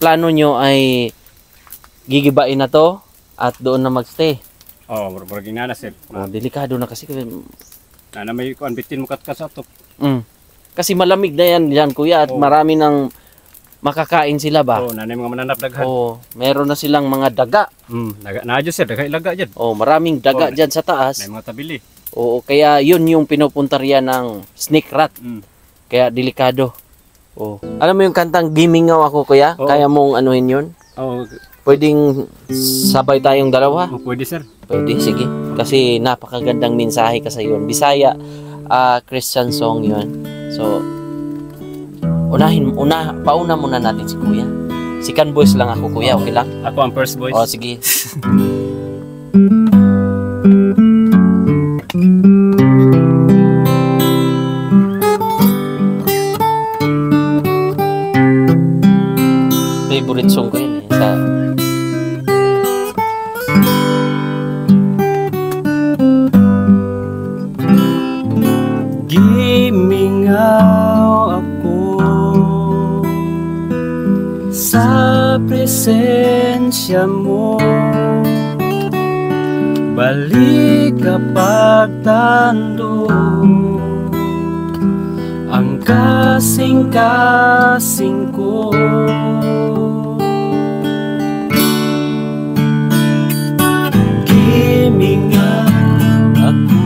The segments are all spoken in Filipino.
plano nyo ay gigibain na to at doon na magstay. Oh, murag na sir. Delikado na kasi. Na may kuan bitin mo kat sa to. Kasi malamig na yan kuya, at marami ng makakain sila ba? Oo, nanay mga mananap daghan. Oo, meron na silang mga daga. Daga na sir, daga ilaga dyan. Oo, maraming daga dyan sa taas. May mga tabili. Oo, kaya yun yung pinupunta riyan ng snake rat. Kaya delikado. Oo. Alam mo yung kantang Gimingaw Ako kuya? Kaya mong anuhin yun? Oo. Pwedeng sabay tayong dalawa? Pwede sir. Pwede, sige. Kasi napakagandang mensahe kasi yun. Bisaya, Christian song yun. So, pauna muna natin si kuya. Second voice lang ako kuya, okay lang? Ako ang first voice. O, sige. Favorite song ko yun eh. Gimingaw ako sa presensya mo, balik kapag tando ang kasing-kasing ko. Gimingaw ako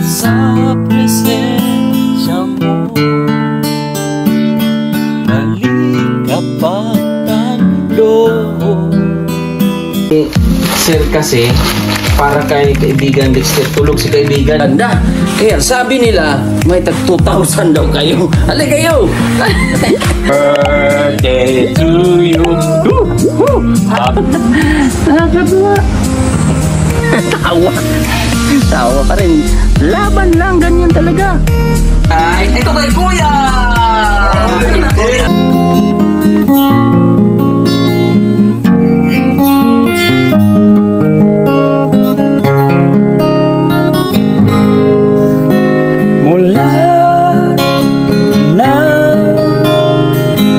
sa presensya mo, balik kapag tando. Sir kasi, para kay kaibigan Dexter, tulog si kaibigan. Anda, kaya sabi nila, may tag 2,000 daw kayo. Halika kayo! Birthday to you. Nakakatuwa. Tawa pa rin. Laban lang, ganyan talaga. Ay, ito kay kuya! Mula na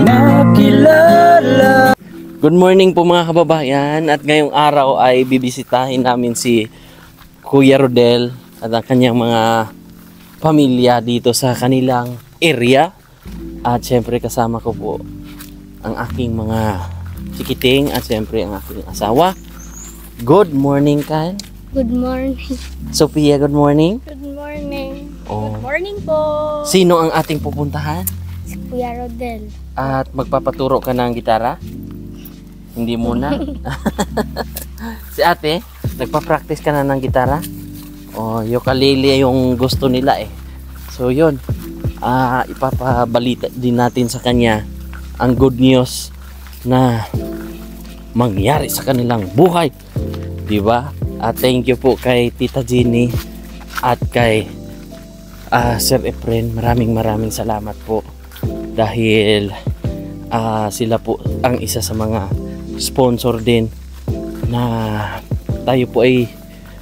nakilala. Good morning po mga kababayan, at ngayong araw ay bibisitahin namin si Kuya Rodel at ang kanyang mga pamilya dito sa kanilang area. At syempre kasama ko po ang aking mga chikiting at syempre ang aking asawa. Good morning, Kyle. Good morning. Sophia, good morning. Good morning. Oh. Good morning po. Sino ang ating pupuntahan? Si Kuya Rodel. At magpapaturo ka ng gitara? Hindi muna. Si ate, nagpa-practice ka na ng gitara? O, ukulele yung gusto nila eh. So yun, ipapabalita din natin sa kanya ang good news na mangyari sa kanilang buhay. Diba? At thank you po kay Tita Jenny at kay Sir Efren. Maraming salamat po. Dahil sila po ang isa sa mga sponsor din na tayo po ay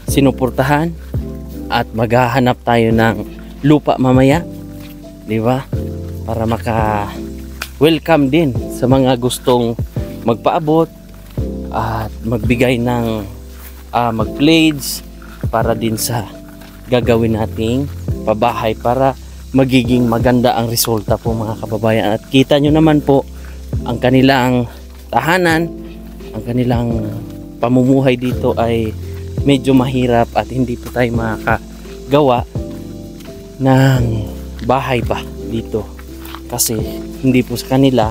sinuportahan at maghahanap tayo ng lupa mamaya, di ba? Para maka-welcome din sa mga gustong magpaabot at magbigay ng mag-pledge para din sa gagawin nating pabahay para magiging maganda ang resulta po mga kababayan. At kita nyo naman po ang kanilang tahanan, ang kanilang pamumuhay dito ay medyo mahirap at hindi po tayo makakagawa ng bahay ba dito kasi hindi po sa kanila,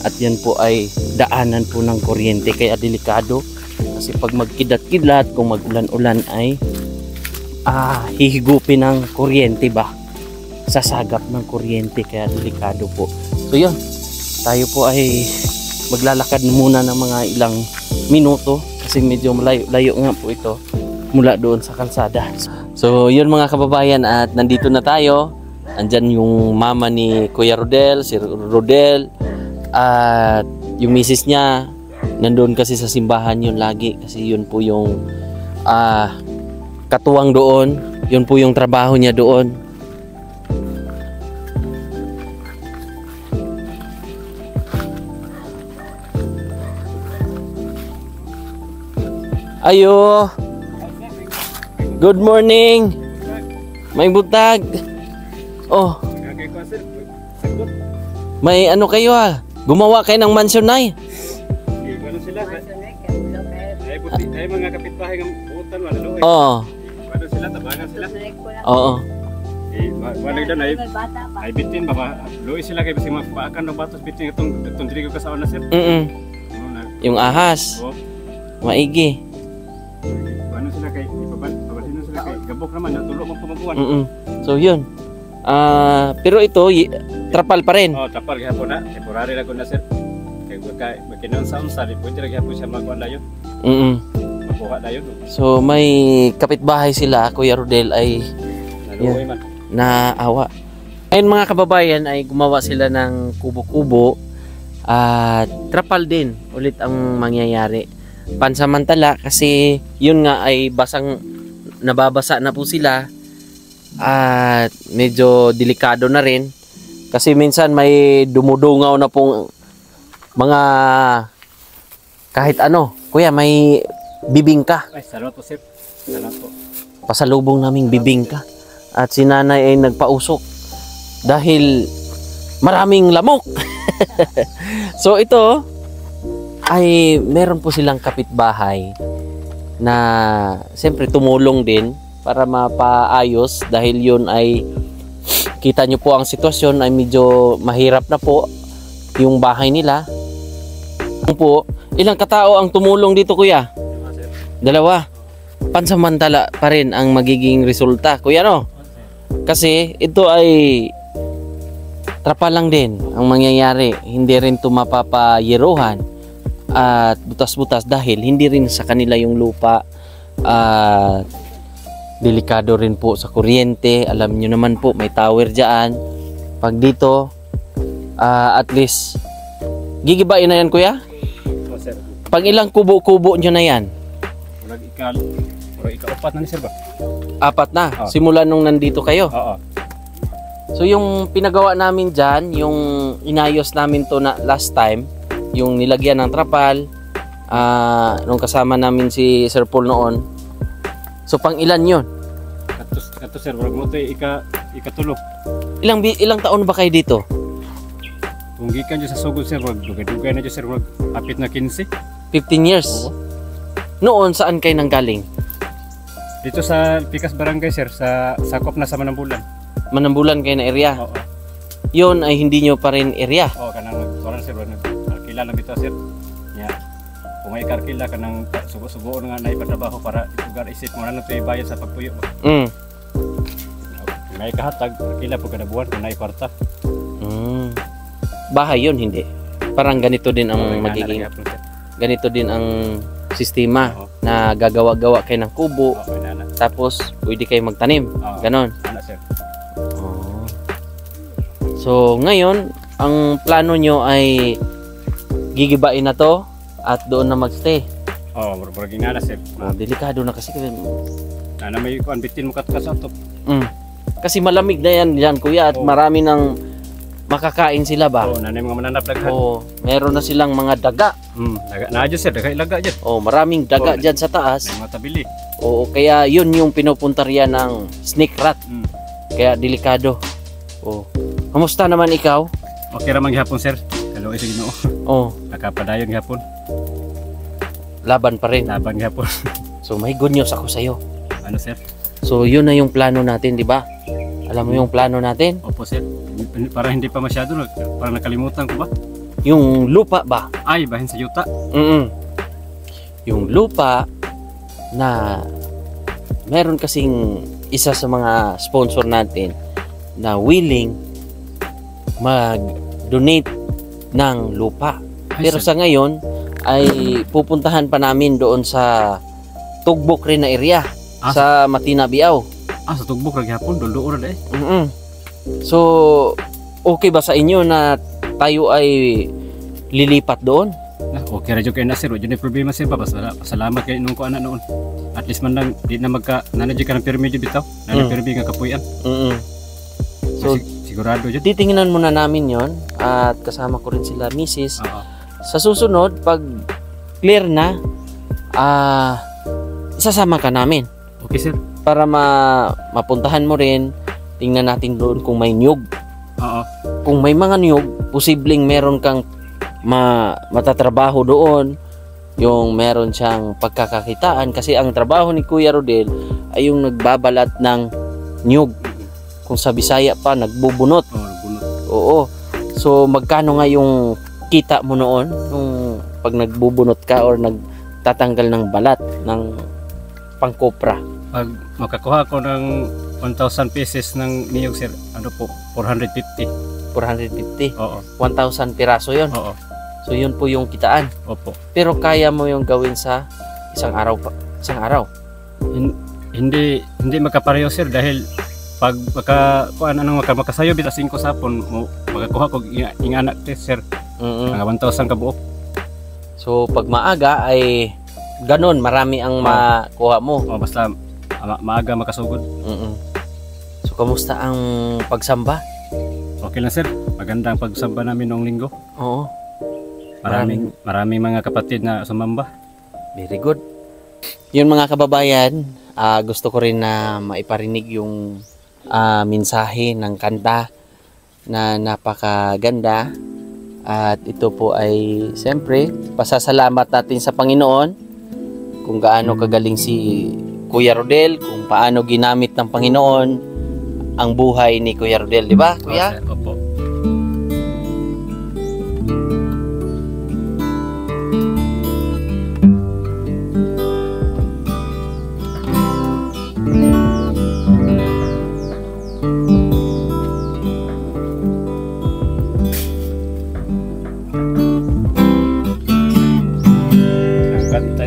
at yan po ay daanan po ng kuryente kaya delikado kasi pag magkidat-kidat kung mag-ulan-ulan ay hihigupin ng kuryente ba, sasagap ng kuryente kaya delikado po. So yun, tayo po ay maglalakad muna ng mga ilang minuto kasi medyo layo nga po ito mula doon sa kalsada. So yun mga kababayan, at nandito na tayo. Andyan yung mama ni Kuya Rodel, si Rodel, at yung misis niya nandoon kasi sa simbahan yun lagi kasi yun po yung katuwang doon, yun po yung trabaho niya doon. Ayo. Good morning. May butag. Oh, may ano kayo ah? Gumawa kayo ng mansion na eh. Ano sila? Ay mga kapitbahay ng utan wala lo. Oo. Ano sila tabangan sila? Oo. Wala doon ay bitin ba luis sila kay basi mapaakan no batos bitin itong diri ko kasaon na sir. Yung ahas. Oh. Maigi. Ano sila kay pabalhin sila kay gabok naman natulo mo pamabuan. So yun. Pero ito trapal pa rin. Oh, tapal gyapon na. Temporary lang ko na sir. Kay makinon sa unsa di pwede ra gyapon siya magkuan dayon. Makuha dayon. So may kapitbahay sila, Kuya Rodel ay naluoy man. naawa. Ayun mga kababayan ay gumawa sila ng kubo-kubo at trapal din ulit ang mangyayari. Pansamantala kasi yun nga ay nababasa na po sila at medyo delikado na rin kasi minsan may dumudungaw na pong mga kahit ano. Kuya, may bibingka. Ay, salamat po sir. Salamat po. Pasalubong naming bibingka. At si nanay ay nagpausok dahil maraming lamok. So ito ay meron po silang kapitbahay na siyempre tumulong din para mapaayos dahil yun ay kita nyo po ang sitwasyon ay medyo mahirap na po yung bahay nila. Po, ilang katao ang tumulong dito kuya? Dalawa. Pansamantala pa rin ang magiging resulta kuya no? Kasi ito ay trapal lang din ang mangyayari. Hindi rin ito mapapayerohan at butas-butas dahil hindi rin sa kanila yung lupa. Delikado rin po sa kuryente. Alam nyo naman po may tower dyan. Pag dito at least gigibain na yan kuya? Oh, sir. Pag ilang kubo-kubo nyo na yan? Ika-upat na ni sir ba? 4 na. Oh. Simula nung nandito kayo. Oo. So yung pinagawa namin dyan, yung inayos namin to na last time, yung nilagyan ng trapal, nung kasama namin si Sir Paul noon. So pang ilan yun? Kato sir, wala mo ito ikatulo. Ilang taon ba kayo dito? Kung gikan nyo sa sugod sir, wag dugay-dugay na dyan sir, wag apit na 15. 15 years? Oo. Noon, saan kayo nanggaling? Dito sa Picas Barangay sir, sa sakop na sa Manambulan. Manambulan kayo na area? Oo. Yun ay hindi nyo pa rin area? Oo, kanang nagkuran sir, arkila lang dito sir. Nya, kung may karkila kanang sugo-sugo nga na ipatrabaho para lugar isip mo na ito ibayad sa pagpuyo mo. May kahatag, arkila po kada buwan kung naikwarta. Bahay yun, hindi? Parang ganito din ang magiging... Ganito din ang sistema na gagawa-gawa kayo ng kubo. Tapos pwede kayo magtanim. Ganon. Sir. So ngayon ang plano nyo ay gigibain na to at doon na magstay. Burging na sir. Delikado na kasi. Na may kuan bitin mo katkasatok. Kasi malamig na yan kuya at marami ng makakain sila ba? Oo, nanay mga mananap daghan. Oo, meron na silang mga daga. Daga na dyan sir, daga ilaga dyan. Oo, maraming daga dyan sa taas. May mga tabili. Oo, kaya yun yung pinupunta riyan ng snake rat. Kaya delikado. Oo. Kamusta naman ikaw? Okay ramang gihapon sir. Kalo isa Ginoo. Oo. Nakapadayon gihapon. Laban pa rin. Laban gihapon. So may good news ako sa'yo. Ano sir? So yun na yung plano natin, di ba? Alam mo yung plano natin? Opo sir. Para hindi pa masyado, parang nakalimutan ko ba? Yung lupa ba? Ay, bahin sa yuta. Yung lupa na meron kasing isa sa mga sponsor natin na willing mag-donate ng lupa. Pero sa ngayon ay pupuntahan pa namin doon sa Tugbok rin na area sa Matina Biao. Sa Tugbok lagi hapon, doon na So okay ba sa inyo na tayo ay lilipat doon? Okay radyo kayo na sir, wala yung problema sir. Pasalamat kayo nung kuana noon. At least man lang, di na nanadyo ka ng permi dyan bitaw. Nanadyo permi nga kapuyan. So sigurado dyan. Titingnan muna namin yon at kasama ko rin sila Mrs. Sa susunod, pag clear na, sasama ka namin Okay sir. para mapuntahan mo rin. Tingnan natin doon kung may niyog. Oo. Kung may mga niyog, posibleng meron kang matatrabaho doon, yung meron siyang pagkakakitaan, kasi ang trabaho ni Kuya Rodel ay yung nagbabalat ng niyog. Kung sa Bisaya pa, nagbubunot. Bunot. Oo. So magkano nga yung kita mo noon nung pag nagbubunot ka or nagtatanggal ng balat ng pangkopra? Pag makakuha ko ng 1,000 pieces ng niyog sir, ano po, 450. 450. Oo. 1,000 piraso yon. Oo. So yun po yung kitaan. Opo. Pero kaya mo yung gawin sa isang araw pa. Isang araw. Hindi makapareho sir dahil pag makasayo bita 5 sapon mo makakuha ko ing anak test sir. Mga 1,000 ka buok. So pag maaga ay ganon, marami ang makuha mo. Basta maaga makasugod. So kamusta ang pagsamba? Okay lang sir. Maganda ang pagsamba namin noong linggo. Oo. Maraming mga kapatid na sumamba. Very good. Yun mga kababayan, gusto ko rin na maiparinig yung mensahe ng kanta na napakaganda. At ito po ay siyempre pasasalamat natin sa Panginoon kung gaano kagaling si Kuya Rodel, kung paano ginamit ng Panginoon ang buhay ni Kuya Rodel, di ba Kuya? Opo.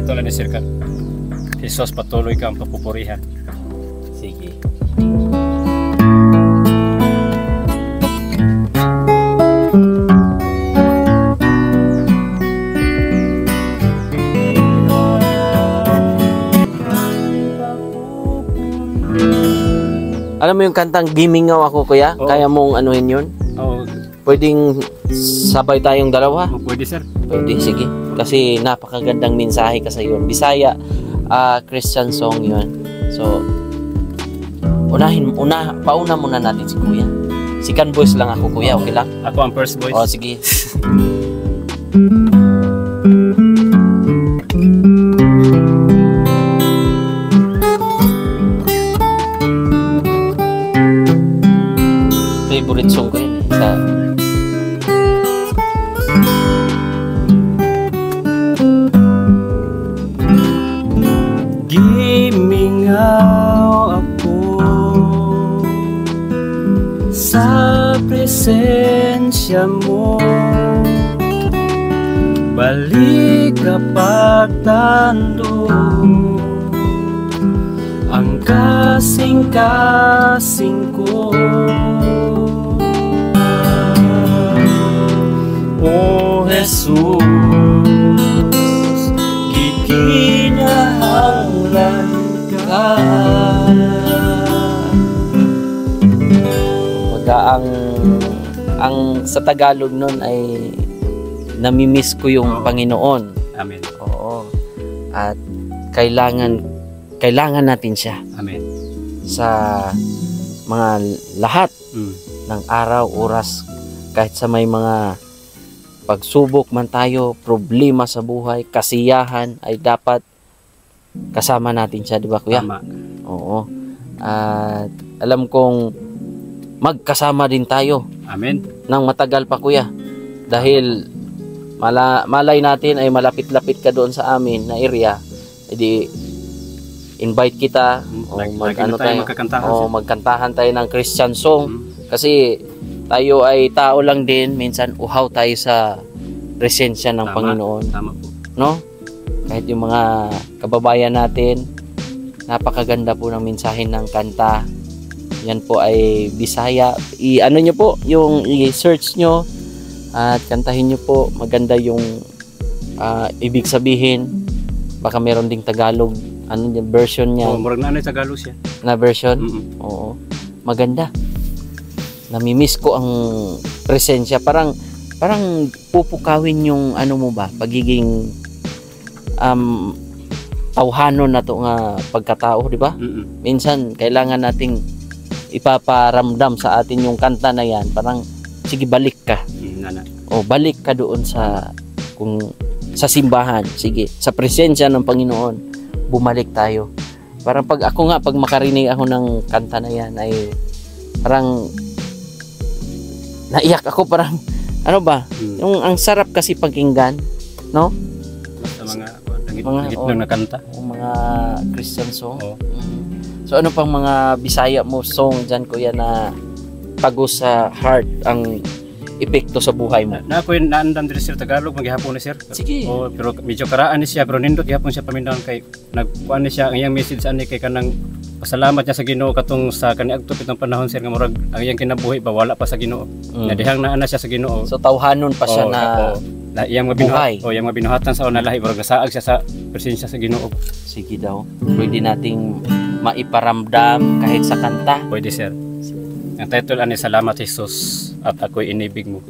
Ito lang ni Sir Kat. Jesus, patuloy kang papupurihan. Sige. Alam mo yung kantang Gimingaw Ako, Kuya? Oo. Kaya mong anuhin yun? Oo. Pwedeng sabay tayong dalawa? Pwede sir. Pwede, sige. Kasi napakagandang mensahe kasi yun. Bisaya, Christian song yun. So, pauna muna natin si Kuya. Second voice lang ako, Kuya. Okay lang? Ako ang first voice. O, sige. Favorite song ko yun. Gimingaw ako sa presensya mo, balik kapag tando ang kasing-kasing ko. O Jesus, gikinahanglan ka. Kumbaga ang sa Tagalog nun ay namimiss ko yung Panginoon. Amen. Oo. At kailangan natin siya Amen. sa mga lahat ng araw, oras, kahit sa may mga pagsubok man tayo, problema sa buhay, kasiyahan, ay dapat kasama natin siya, di ba Kuya? Tama. Oo. At alam kong magkasama din tayo Amen. ng matagal pa Kuya. Dahil malay natin ay malapit-lapit ka doon sa amin na area. Edi invite kita o magkantahan tayo ng Christian song. Kasi tayo ay tao lang din, minsan uhaw tayo sa presensya ng Panginoon. Tama po. No? Kahit yung mga kababayan natin, napakaganda po ng mensahe ng kanta. Yan po ay Bisaya. I-ano nyo po, yung i-search nyo at kantahin nyo po. Maganda yung ibig sabihin. Baka meron ding Tagalog version niya. Murag na Tagalog siya. Na version? Oo. Maganda. Namimiss ko ang presensya. Parang pupukawin yung ano mo ba, pagiging tawhanon na to nga pagkatao, di ba? Minsan kailangan nating ipaparamdam sa atin yung kanta na yan, parang sige balik ka. Nana. O balik ka doon sa kung sa simbahan, sige, sa presensya ng Panginoon, bumalik tayo. Parang pag makarinig ako ng kanta na yan ay parang naiyak ako, parang ano ba? Yung ang sarap kasi pakinggan, no? Sa mga Mga- na kanta. Yung mga Christian song. Oo. So ano pang mga Bisaya mo song dyan kuya na pago sa heart ang epekto sa buhay mo? Na ako yung naandam diri sir Tagalog maghihapon ni sir. Sige. Oh, pero medyo karaan ni siya pero nindot gihapon siya pamindahan kay nagkuan ni siya ang iyang message ani kay kanang pasalamat niya sa Ginoo katong sa kaniadto pitong panahon sir nga murag ang iyang kinabuhi ba wala pa sa Ginoo. Na dihang naa na siya sa Ginoo. So tawhanon pa siya Oo, na na iyang buhay. iyang mabinuhatan sa una lahi murag nasaag siya sa presensya sa Ginoo. sige daw. Pwede nating maiparamdam kahit sa kanta. Pwede sir. Ang title ani Salamat Jesus at ako'y inibig mo.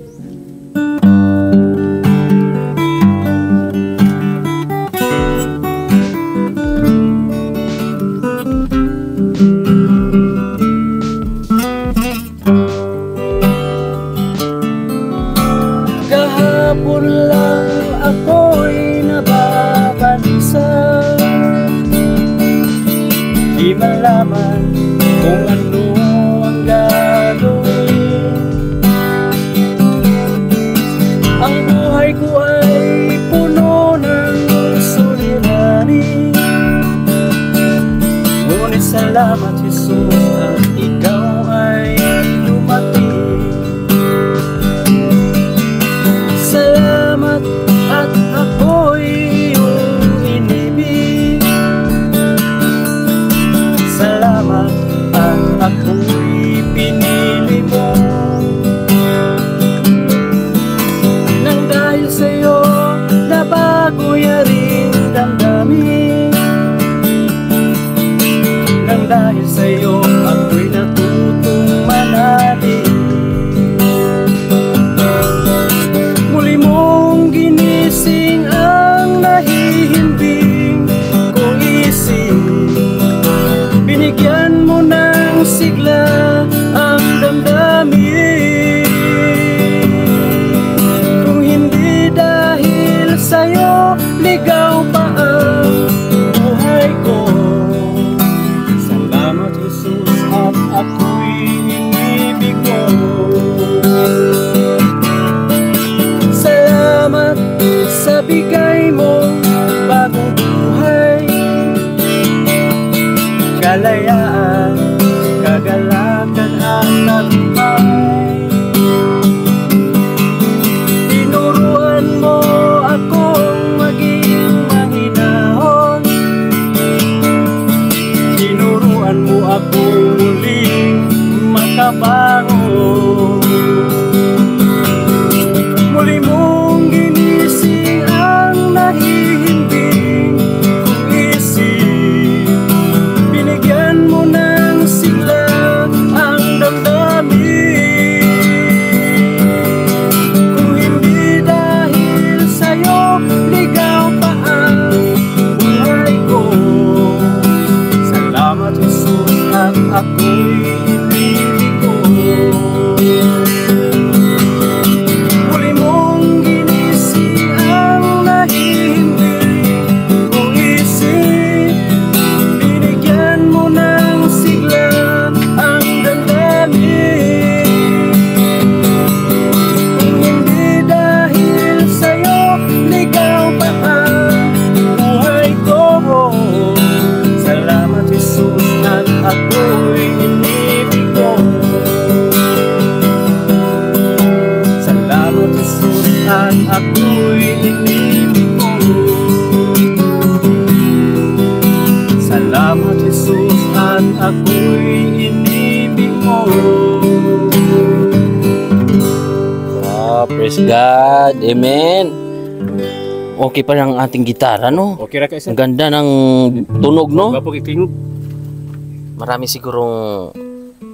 Kahapon lang ako'y nababansa, di malaman kung ano ang gagawin. Ang buhay ko ay puno ng suliranin, ngunit salamat Jesus at ikaw ay dumating. Salamat at ako'y iyong inibig. Salamat at ako'y pinili mo. Nang dahil sa'yo nabago yaring damdamin. Nang dahil sa'yo ako'y natutong manalangin. Muli mong ginising ang nahihimbing ko isip. Binigyan mo ng sigla ang damdamin. Kung hindi dahil sa'yo, ligaw pa ang buhay ko. Salamat Jesus at ako'y inibig mo. Salamat sa bigay mo bagong buhay, kalayaan, kagalakan at tagumpay. Tinuruan mo akong maging mahinahon, tinuruan mo akong muling makabangon. Muli mong ginising ang nahihimbing kong isip. Binigyan mo ng sigla ang damdamin. Kung hindi dahil sa'yo, ligaw pa ang buhay ko. Salamat Jesus at ako'y inibig mo. Muli mong ginising ang nahihimbing kong isip. Binigyan mo ng sigla ang damdamin. Kung hindi dahil sa'yo, ligaw pa ang buhay ko. Salamat Jesus at ako'y inibig mo. Salamat Jesus at ako'y inibig mo. Salamat Jesus at ako'y inibig mo. Praise God. Amen. Okay pa ang ating gitara, no? Okay ra kay sir. Ang ganda ng tunog, no? Gapo kay tingog. Marami sigurong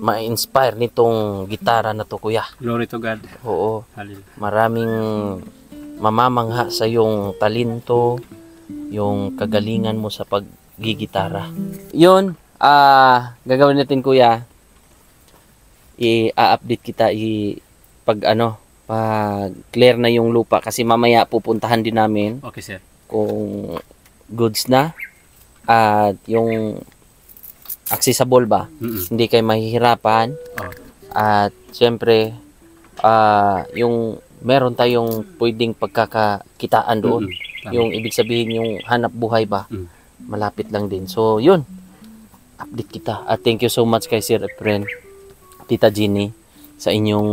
ma-inspire nitong gitara na to, kuya. Glory to God. Oo. Hallelujah. Maraming mamamangha sa iyong talento yung kagalingan mo sa paggigitara. Yun, gagawin natin kuya, i-update kita pag clear na yung lupa kasi mamaya pupuntahan din namin Okay, sir. kung goods na at yung accessible ba, hindi kayo mahihirapan. Oh. At syempre yung meron tayong pwedeng pagkakakitaan doon. Tama. Yung ibig sabihin yung hanap buhay ba, malapit lang din. So yun, update kita. At thank you so much kay Sir Efren, Tita Jeannie, sa inyong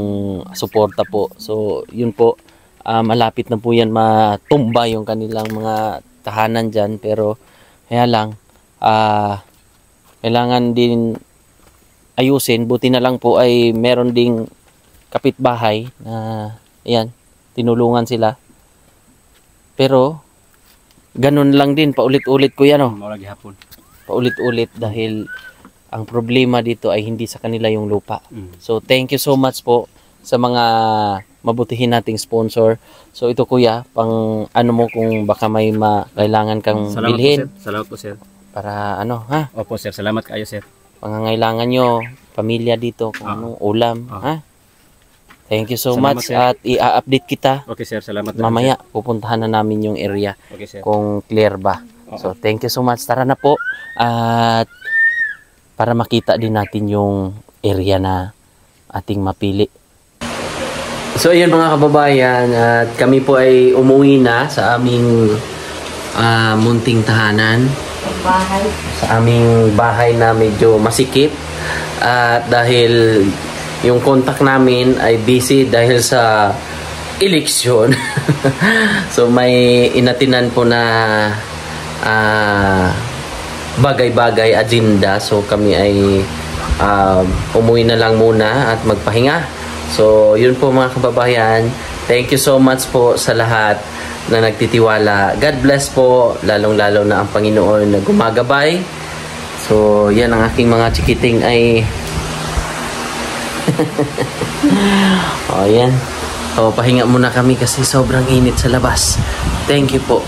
suporta po. So yun po, malapit na po yan matumba yung kanilang mga tahanan dyan. Pero kaya lang, kailangan din ayusin. Buti na lang po ay meron ding kapitbahay na ayan, tinulungan sila. Pero ganun lang din, paulit-ulit ko yan, Mawala gihapon. paulit-ulit dahil ang problema dito ay hindi sa kanila yung lupa. So thank you so much po sa mga mabutihin nating sponsor. So ito kuya, pang mo kung baka may kailangan kang Salamat bilhin po, sir. Salamat po, sir. para Opo, sir. Salamat kayo, sir. pangangailangan nyo, pamilya dito, kung anong ulam, Thank you so Salamat, much sir. at i-update kita. Okay, sir. Salamat. Mamaya pupuntahan na namin yung area Okay, sir. kung clear ba. Oo. So thank you so much. Tara na po at para makita din natin yung area na ating mapili. So ayun mga kababayan, at kami po ay umuwi na sa aming munting tahanan. Sa aming bahay na medyo masikip. At dahil yung contact namin ay busy dahil sa eleksyon. So may inatinan po na bagay-bagay agenda. So kami ay umuwi na lang muna at magpahinga. So yun po mga kababayan. Thank you so much po sa lahat na nagtitiwala. God bless po, lalong-lalo na ang Panginoon na gumagabay. So yan ang aking mga chikiting ay o yan. O pahinga muna kami kasi sobrang init sa labas. Thank you po.